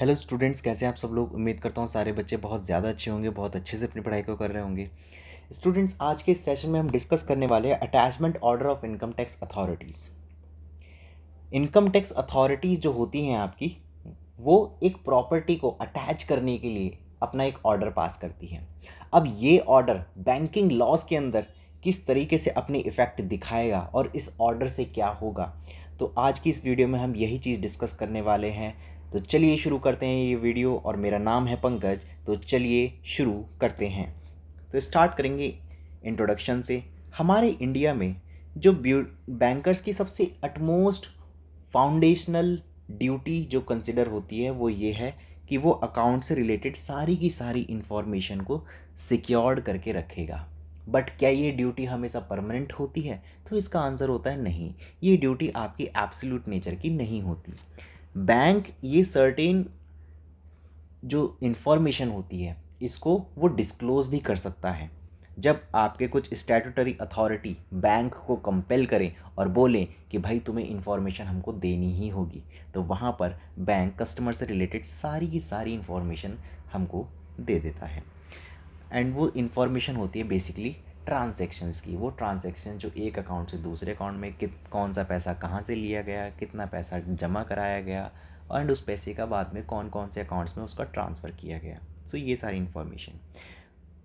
Hello students, कैसे हैं आप सब लोग। उम्मीद करता हूँ सारे बच्चे बहुत ज़्यादा अच्छे होंगे, बहुत अच्छे से अपनी पढ़ाई को कर रहे होंगे। स्टूडेंट्स, आज के इस सेशन में हम डिस्कस करने वाले हैं attachment order of income tax authorities. Income tax authorities जो होती हैं आपकी, वो एक प्रॉपर्टी को अटैच करने के लिए अपना एक ऑर्डर पास करती हैं। अब ये ऑर्डर बैंकिंग लॉज के अंदर किस तरीके से अपनी इफ़ेक्ट दिखाएगा और इस ऑर्डर से क्या होगा, तो आज की इस वीडियो में हम यही चीज़ डिस्कस करने वाले हैं। तो चलिए शुरू करते हैं ये वीडियो। और मेरा नाम है पंकज, तो चलिए शुरू करते हैं। तो स्टार्ट करेंगे इंट्रोडक्शन से। हमारे इंडिया में जो बैंकर्स की सबसे अटमोस्ट फाउंडेशनल ड्यूटी जो कंसिडर होती है वो ये है कि वो अकाउंट से रिलेटेड सारी की सारी इंफॉर्मेशन को सिक्योर्ड करके रखेगा। बट क्या ये ड्यूटी हमेशा परमानेंट होती है? तो इसका आंसर होता है नहीं। ये ड्यूटी आपकी एब्सोल्यूट नेचर की नहीं होती। बैंक ये सर्टेन जो इंफॉर्मेशन होती है इसको वो डिस्क्लोज भी कर सकता है। जब आपके कुछ स्टैट्यूटरी अथॉरिटी बैंक को कंपेल करें और बोलें कि भाई तुम्हें इंफॉर्मेशन हमको देनी ही होगी, तो वहाँ पर बैंक कस्टमर से रिलेटेड सारी की सारी इंफॉर्मेशन हमको दे देता है। एंड वो इंफॉर्मेशन होती है बेसिकली ट्रांजैक्शंस की। वो ट्रांजैक्शन जो एक अकाउंट से दूसरे अकाउंट में कौन सा पैसा कहाँ से लिया गया, कितना पैसा जमा कराया गया, एंड उस पैसे का बाद में कौन कौन से अकाउंट्स में उसका ट्रांसफ़र किया गया। सो ये सारी इन्फॉर्मेशन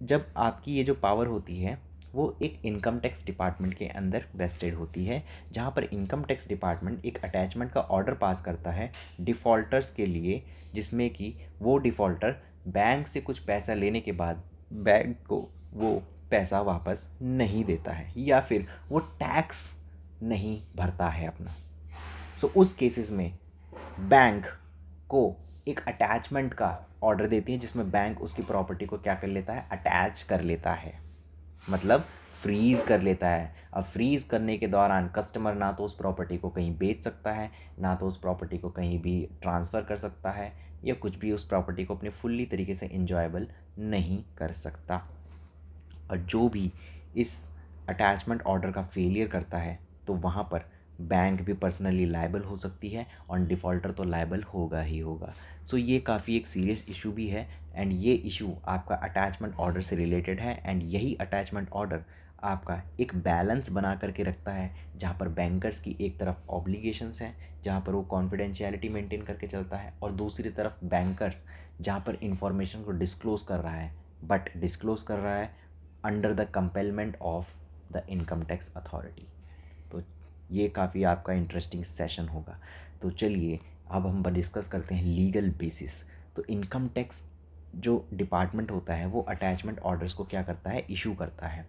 जब आपकी ये जो पावर होती है वो एक इनकम टैक्स डिपार्टमेंट के अंदर वेस्टेड होती है, जहाँ पर इनकम टैक्स डिपार्टमेंट एक अटैचमेंट का ऑर्डर पास करता है डिफ़ॉल्टर्स के लिए, जिसमें कि वो डिफ़ॉल्टर बैंक से कुछ पैसा लेने के बाद बैंक को वो पैसा वापस नहीं देता है या फिर वो टैक्स नहीं भरता है अपना। सो उस केसेस में बैंक को एक अटैचमेंट का ऑर्डर देती है, जिसमें बैंक उसकी प्रॉपर्टी को क्या कर लेता है, अटैच कर लेता है, मतलब फ्रीज़ कर लेता है। अब फ्रीज़ करने के दौरान कस्टमर ना तो उस प्रॉपर्टी को कहीं बेच सकता है, ना तो उस प्रॉपर्टी को कहीं भी ट्रांसफ़र कर सकता है, या कुछ भी उस प्रॉपर्टी को अपने फुल्ली तरीके से इंजॉयबल नहीं कर सकता। और जो भी इस अटैचमेंट ऑर्डर का फेलियर करता है तो वहाँ पर बैंक भी पर्सनली लायबल हो सकती है और डिफ़ॉल्टर तो लायबल होगा ही होगा। सो ये काफ़ी एक सीरियस इशू भी है, एंड ये इशू आपका अटैचमेंट ऑर्डर से रिलेटेड है। एंड यही अटैचमेंट ऑर्डर आपका एक बैलेंस बना करके रखता है, जहाँ पर बैंकर्स की एक तरफ ऑब्लिगेशंस हैं, जहाँ पर वो कॉन्फिडेंशियलिटी मेंटेन करके चलता है, और दूसरी तरफ बैंकर्स जहाँ पर इंफॉर्मेशन को डिस्क्लोज़ कर रहा है, बट डिस्क्लोज़ कर रहा है under the complement of the income tax authority. तो ये काफ़ी आपका इंटरेस्टिंग सेशन होगा। तो चलिए अब हम डिस्कस करते हैं लीगल बेसिस। तो इनकम टैक्स जो डिपार्टमेंट होता है वो अटैचमेंट ऑर्डर्स को क्या करता है, इशू करता है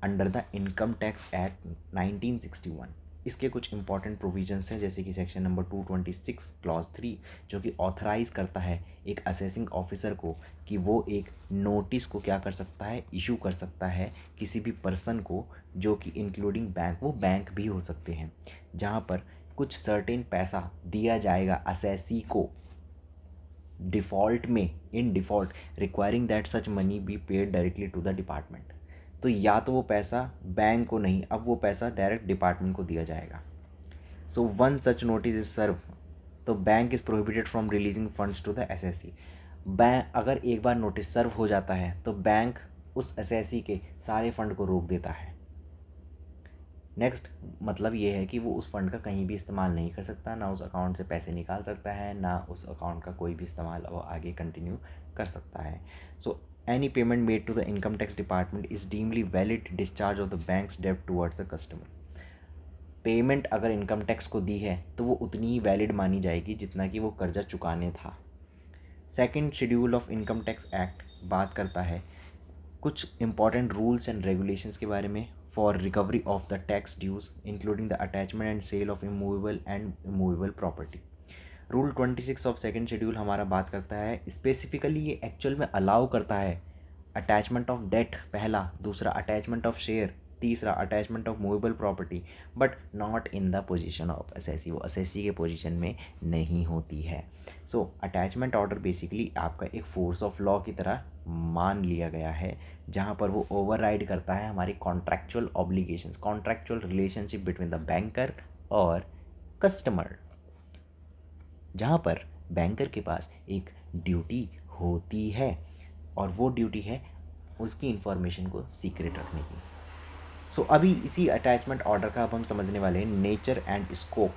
under the income tax act 1961। इसके कुछ इंपॉर्टेंट प्रोविजंस हैं, जैसे कि सेक्शन नंबर 226 क्लॉज 3, जो कि ऑथराइज़ करता है एक असेसिंग ऑफिसर को कि वो एक नोटिस को क्या कर सकता है, इशू कर सकता है किसी भी पर्सन को, जो कि इंक्लूडिंग बैंक, वो बैंक भी हो सकते हैं, जहाँ पर कुछ सर्टेन पैसा दिया जाएगा असेसी को डिफ़ॉल्ट में, in default requiring that such money be paid directly to the department. तो या तो वो पैसा बैंक को नहीं, अब वो पैसा डायरेक्ट डिपार्टमेंट को दिया जाएगा। So one such notice is serve, तो bank is prohibited from releasing funds to the SSC. Bank अगर एक बार नोटिस सर्व हो जाता है तो बैंक उस एसएससी के सारे फंड को रोक देता है। नेक्स्ट मतलब ये है कि वो उस फंड का कहीं भी इस्तेमाल नहीं कर सकता, ना उस अकाउंट से पैसे निकाल सकता है, ना उस अकाउंट का कोई भी इस्तेमाल वो आगे कंटिन्यू कर सकता है। So any payment made to the income tax department is deemly valid discharge of the bank's डेब्ट टुवर्ड्स द कस्टमर। पेमेंट अगर इनकम टैक्स को दी है तो वो उतनी ही वैलिड मानी जाएगी जितना कि वो कर्जा चुकाने था। Second schedule of income tax act बात करता है कुछ इंपॉर्टेंट रूल्स एंड रेगुलेशंस के बारे में for recovery of the tax dues, including the attachment and sale of immovable and immovable property. Rule 26 of second schedule हमारा बात करता है स्पेसिफिकली, ये एक्चुअल में अलाउ करता है अटैचमेंट ऑफ डेट पहला, दूसरा अटैचमेंट ऑफ शेयर, तीसरा attachment of movable property, but not in the position of assessee. वो असेसी के पोजीशन में नहीं होती है। सो अटैचमेंट ऑर्डर बेसिकली आपका एक फोर्स ऑफ लॉ की तरह मान लिया गया है, जहाँ पर वो ओवरराइड करता है हमारी contractual obligations, contractual relationship between the banker और कस्टमर, जहाँ पर बैंकर के पास एक ड्यूटी होती है और वो ड्यूटी है उसकी इंफॉर्मेशन को सीक्रेट रखने की। सो अभी इसी अटैचमेंट ऑर्डर का अब हम समझने वाले हैं नेचर एंड स्कोप।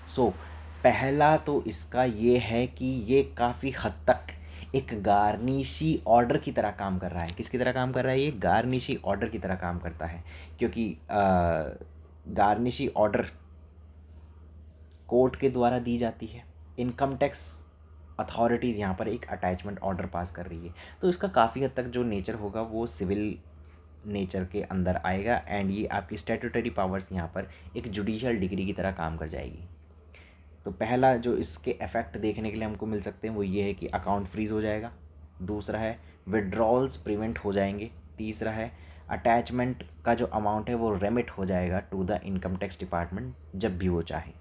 सो पहला तो इसका ये है कि ये काफ़ी हद तक एक गार्निशी ऑर्डर की तरह काम कर रहा है। किसकी तरह काम कर रहा है? ये गार्निशी ऑर्डर की तरह काम करता है, क्योंकि गार्निशी ऑर्डर कोर्ट के द्वारा दी जाती है। इनकम टैक्स अथॉरिटीज़ यहाँ पर एक अटैचमेंट ऑर्डर पास कर रही है, तो इसका काफ़ी हद तक जो नेचर होगा वो सिविल नेचर के अंदर आएगा एंड ये आपकी स्टैट्यूटरी पावर्स यहाँ पर एक जुडिशियल डिग्री की तरह काम कर जाएगी। तो पहला जो इसके इफेक्ट देखने के लिए हमको मिल सकते हैं वो ये है कि अकाउंट फ्रीज हो जाएगा। दूसरा है विड्रॉल्स प्रिवेंट हो जाएंगे। तीसरा है अटैचमेंट का जो अमाउंट है वो रेमिट हो जाएगा to the income tax department जब भी वो चाहे।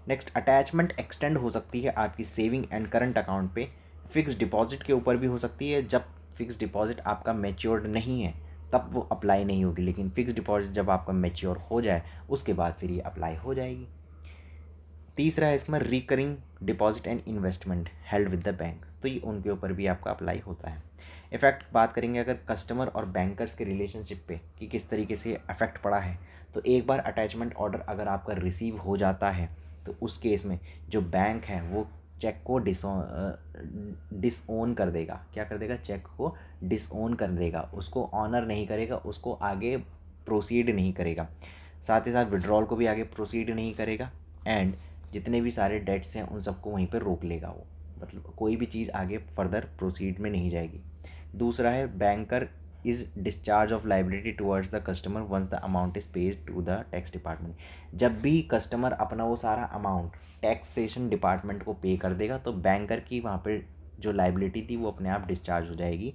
नेक्स्ट, अटैचमेंट एक्सटेंड हो सकती है आपकी सेविंग एंड करंट अकाउंट पे। फिक्स डिपॉजिट के ऊपर भी हो सकती है। जब फिक्स डिपॉजिट आपका मैच्योर्ड नहीं है तब वो अप्लाई नहीं होगी, लेकिन फिक्स डिपॉजिट जब आपका मैच्योर हो जाए उसके बाद फिर ये अप्लाई हो जाएगी। तीसरा है इसमें recurring deposit and investment held with the bank, तो ये उनके ऊपर भी आपका अप्लाई होता है। इफेक्ट बात करेंगे अगर कस्टमर और बैंकर्स के रिलेशनशिप पे कि किस तरीके से इफेक्ट पड़ा है, तो एक बार अटैचमेंट ऑर्डर अगर आपका रिसीव हो जाता है तो उस केस में जो बैंक है वो चेक को डिसओन कर देगा। क्या कर देगा? चेक को डिसओन कर देगा, उसको ऑनर नहीं करेगा, उसको आगे प्रोसीड नहीं करेगा, साथ ही साथ विड्रॉल को भी आगे प्रोसीड नहीं करेगा एंड जितने भी सारे डेट्स हैं उन सबको वहीं पर रोक लेगा वो, मतलब कोई भी चीज़ आगे फर्दर प्रोसीड में नहीं जाएगी। दूसरा है banker is discharge of liability towards the customer once the amount is paid to the tax department. जब भी कस्टमर अपना वो सारा अमाउंट टैक्सेशन डिपार्टमेंट को पे कर देगा तो बैंकर की वहाँ पर जो लाइबिलिटी थी वो अपने आप डिस्चार्ज हो जाएगी।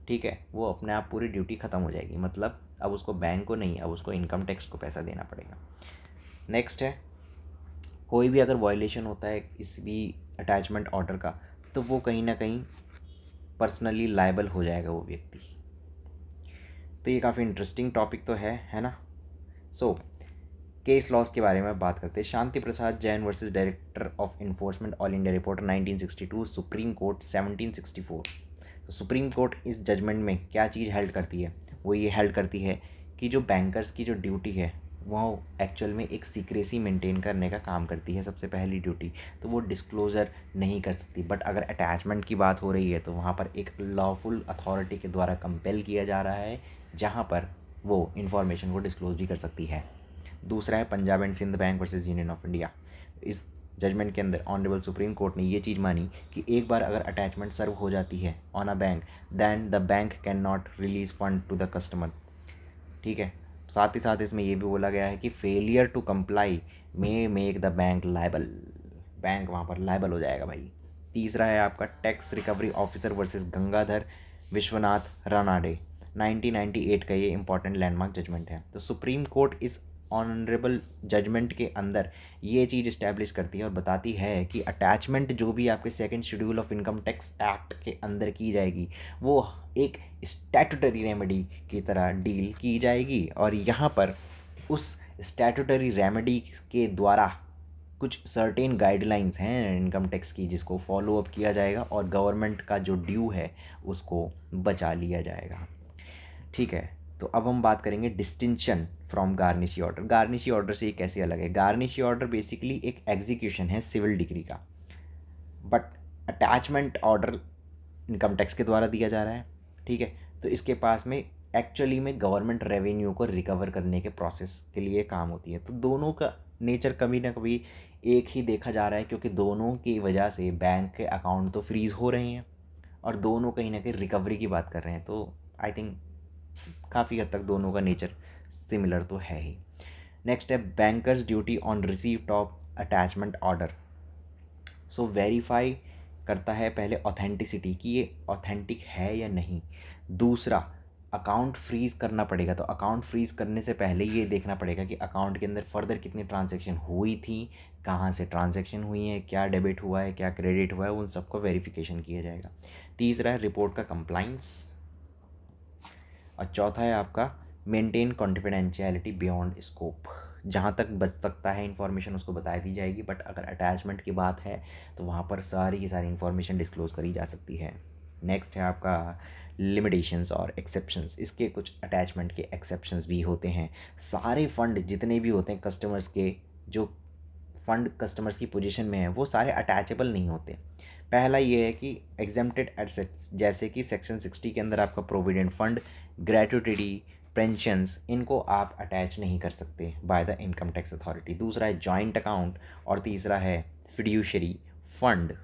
ठीक है, वो अपने आप पूरी ड्यूटी ख़त्म हो जाएगी, मतलब अब उसको बैंक को नहीं, अब उसको इनकम टैक्स को पैसा देना पड़ेगा। नेक्स्ट है कोई भी अगर वायलेशन होता है इस भी अटैचमेंट ऑर्डर का तो वो कहीं ना कहीं पर्सनली लायबल हो जाएगा वो व्यक्ति। तो ये काफ़ी इंटरेस्टिंग टॉपिक तो है ना। सो केस लॉस के बारे में बात करते हैं। Shanti Prasad Jain versus director of enforcement all India report 1962 supreme court 1764। तो सुप्रीम कोर्ट इस जजमेंट में क्या चीज़ हेल्ड करती है? वो ये हेल्ड करती है कि जो बैंकर्स की जो ड्यूटी है वो एक्चुअल में एक सीक्रेसी मेंटेन करने का काम करती है। सबसे पहली ड्यूटी तो वो डिस्क्लोज़र नहीं कर सकती, बट अगर अटैचमेंट की बात हो रही है तो वहाँ पर एक लॉफुल अथॉरिटी के द्वारा कंपेल किया जा रहा है जहाँ पर वो इन्फॉर्मेशन को डिस्क्लोज भी कर सकती है। दूसरा है Punjab and Sind bank versus union of India. इस जजमेंट के अंदर ऑनरेबल सुप्रीम कोर्ट ने ये चीज़ मानी कि एक बार अगर अटैचमेंट सर्व हो जाती है on a bank then the bank can not release fund to the customer. ठीक है, साथ ही साथ इसमें ये भी बोला गया है कि failure to comply may make the bank liable, bank वहाँ पर लायबल हो जाएगा भाई। तीसरा है आपका tax recovery officer versus Gangadhar Vishwanath Ranade. 1998 का ये इंपॉर्टेंट लैंडमार्क जजमेंट है। तो सुप्रीम कोर्ट इस ऑनरेबल जजमेंट के अंदर ये चीज़ इस्टेब्लिश करती है और बताती है कि अटैचमेंट जो भी आपके second schedule of income tax act के अंदर की जाएगी वो एक स्टैट्यूटरी रेमेडी की तरह डील की जाएगी और यहाँ पर उस स्टैट्यूटरी रेमेडी के द्वारा कुछ सर्टेन गाइडलाइंस हैं इनकम टैक्स की जिसको फॉलो अप किया जाएगा और गवर्नमेंट का जो ड्यू है उसको बचा लिया जाएगा। ठीक है, तो अब हम बात करेंगे distinction from garnishee order. Garnishee order से ये कैसे अलग है? गार्निशी ऑर्डर बेसिकली एक एग्जीक्यूशन है सिविल डिग्री का, but attachment order income tax के द्वारा दिया जा रहा है। ठीक है, तो इसके पास में एक्चुअली में गवर्नमेंट रेवेन्यू को रिकवर करने के प्रोसेस के लिए काम होती है। तो दोनों का नेचर कभी ना कभी एक ही देखा जा रहा है क्योंकि दोनों की वजह से बैंक के अकाउंट तो फ्रीज हो रहे हैं और दोनों कहीं ना कहीं रिकवरी की बात कर रहे हैं। तो आई थिंक काफ़ी हद तक दोनों का नेचर सिमिलर तो है ही। नेक्स्ट है bankers duty on receipt of attachment order. So verify करता है पहले ऑथेंटिसिटी कि ये ऑथेंटिक है या नहीं। दूसरा अकाउंट फ्रीज करना पड़ेगा, तो अकाउंट फ्रीज करने से पहले ये देखना पड़ेगा कि अकाउंट के अंदर फर्दर कितनी ट्रांजैक्शन हुई थी, कहाँ से ट्रांजैक्शन हुई है, क्या डेबिट हुआ है, क्या क्रेडिट हुआ है, उन सबको वेरिफिकेशन किया जाएगा। तीसरा है रिपोर्ट का कंप्लाइंस और चौथा है आपका मेंटेन कॉन्फिडेंशियलिटी बियॉन्ड स्कोप। जहाँ तक बच सकता है इन्फॉर्मेशन उसको बता दी जाएगी, बट अगर अटैचमेंट की बात है तो वहाँ पर सारी की सारी इन्फॉर्मेशन डिस्क्लोज करी जा सकती है। नेक्स्ट है आपका लिमिटेशंस और एक्सेप्शंस। इसके कुछ अटैचमेंट के एक्सेप्शंस भी होते हैं। सारे फंड जितने भी होते हैं कस्टमर्स के, जो फंड कस्टमर्स की पोजीशन में है, वो सारे अटैचेबल नहीं होते। पहला ये है कि एग्जेम्प्टेड एसेट्स, जैसे कि सेक्शन 60 के अंदर आपका प्रोविडेंट फंड, ग्रेट्युटी, पेंशंस, इनको आप अटैच नहीं कर सकते by the income tax authority. दूसरा है जॉइंट अकाउंट और तीसरा है फिड्यूशरी फंड।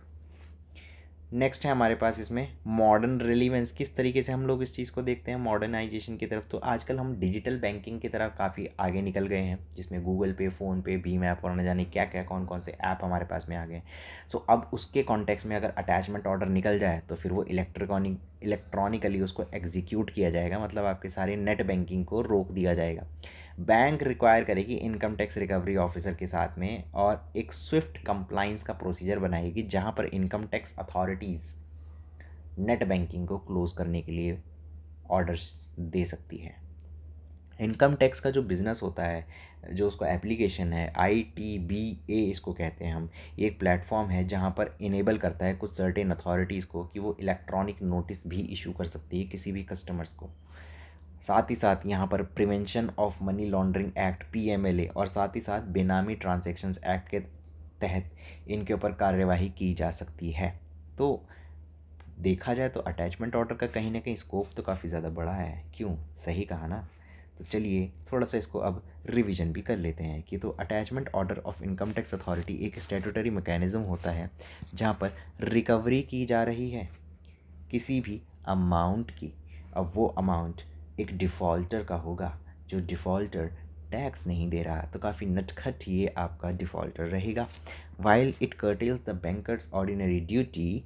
नेक्स्ट है हमारे पास इसमें मॉडर्न रिलीवेंस। किस तरीके से हम लोग इस चीज़ को देखते हैं मॉडर्नाइजेशन की तरफ, तो आजकल हम डिजिटल बैंकिंग की तरफ काफ़ी आगे निकल गए हैं, जिसमें गूगल पे, फ़ोन पे, भीम ऐप और न जाने क्या क्या कौन कौन से ऐप हमारे पास में आ गए। सो अब उसके कॉन्टेक्स्ट में अगर अटैचमेंट ऑर्डर निकल जाए तो फिर वो इलेक्ट्रॉनिकली उसको एग्जीक्यूट किया जाएगा, मतलब आपके सारे नेट बैंकिंग को रोक दिया जाएगा। बैंक रिक्वायर करेगी इनकम टैक्स रिकवरी ऑफिसर के साथ में, और एक स्विफ्ट कंप्लाइंस का प्रोसीजर बनाएगी जहां पर income tax authorities net banking को क्लोज करने के लिए ऑर्डर्स दे सकती है। इनकम टैक्स का जो बिज़नेस होता है, जो उसका एप्लीकेशन है, ITBA इसको कहते हैं हम, ये एक प्लेटफॉर्म है जहाँ पर इनेबल करता है कुछ सर्टेन अथॉरिटीज़ को कि वो इलेक्ट्रॉनिक नोटिस भी इशू कर सकती है किसी भी कस्टमर्स को। साथ ही साथ यहाँ पर prevention of money laundering act PMLA और साथ ही साथ बेनामी ट्रांजैक्शंस एक्ट के तहत इनके ऊपर कार्यवाही की जा सकती है। तो देखा जाए तो अटैचमेंट ऑर्डर का कहीं ना कहीं स्कोप तो काफ़ी ज़्यादा बड़ा है, क्यों, सही कहा ना। तो चलिए थोड़ा सा इसको अब रिवीजन भी कर लेते हैं कि तो attachment order of income tax authority एक स्टैट्यूटरी मैकेनिज्म होता है जहाँ पर रिकवरी की जा रही है किसी भी अमाउंट की। अब वो अमाउंट एक डिफ़ॉल्टर का होगा, जो डिफ़ॉल्टर टैक्स नहीं दे रहा, तो काफ़ी नटखट ये आपका डिफ़ॉल्टर रहेगा। While it curtails the banker's ordinary duty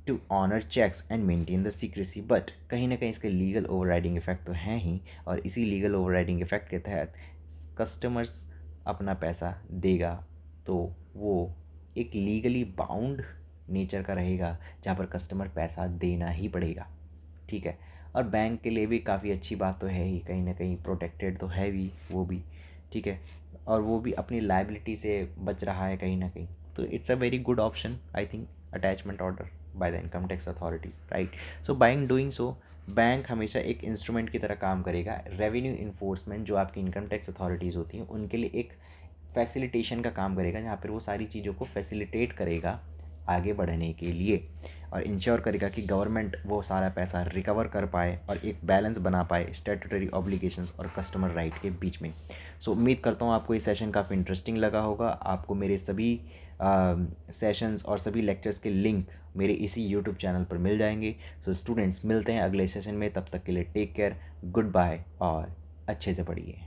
to honour cheques and maintain the secrecy, but कहीं ना कहीं इसके लीगल ओवरराइडिंग इफेक्ट तो हैं ही, और इसी लीगल ओवरराइडिंग इफेक्ट के तहत कस्टमर्स अपना पैसा देगा तो वो एक लीगली बाउंड नेचर का रहेगा, जहाँ पर कस्टमर पैसा देना ही पड़ेगा। ठीक है, और बैंक के लिए भी काफ़ी अच्छी बात तो है ही, कहीं ना कहीं प्रोटेक्टेड तो है भी वो भी। ठीक है, और वो भी अपनी लाइबिलिटी से बच रहा है कहीं ना कहीं। तो it's a very good option I think, attachment order by the income tax authorities, right. So buying doing so, bank हमेशा एक इंस्ट्रूमेंट की तरह काम करेगा। रेवेन्यू इन्फोर्समेंट जो आपकी इनकम टैक्स अथॉरिटीज़ होती हैं उनके लिए एक फैसिलिटेशन का काम करेगा, जहाँ पर वो सारी चीज़ों को फैसिलिटेट करेगा आगे बढ़ने के लिए, और इंश्योर करेगा कि गवर्नमेंट वो सारा पैसा रिकवर कर पाए और एक बैलेंस बना पाए स्टैट्यूटरी ऑब्लिगेशंस और कस्टमर राइट के बीच में। सो उम्मीद करता हूँ आपको ये सेशन काफ़ी इंटरेस्टिंग लगा होगा। आपको मेरे सभी सेशंस और सभी लेक्चर्स के लिंक मेरे इसी यूट्यूब चैनल पर मिल जाएंगे। सो स्टूडेंट्स, मिलते हैं अगले सेशन में, तब तक के लिए टेक केयर, गुड बाय और अच्छे से पढ़िए।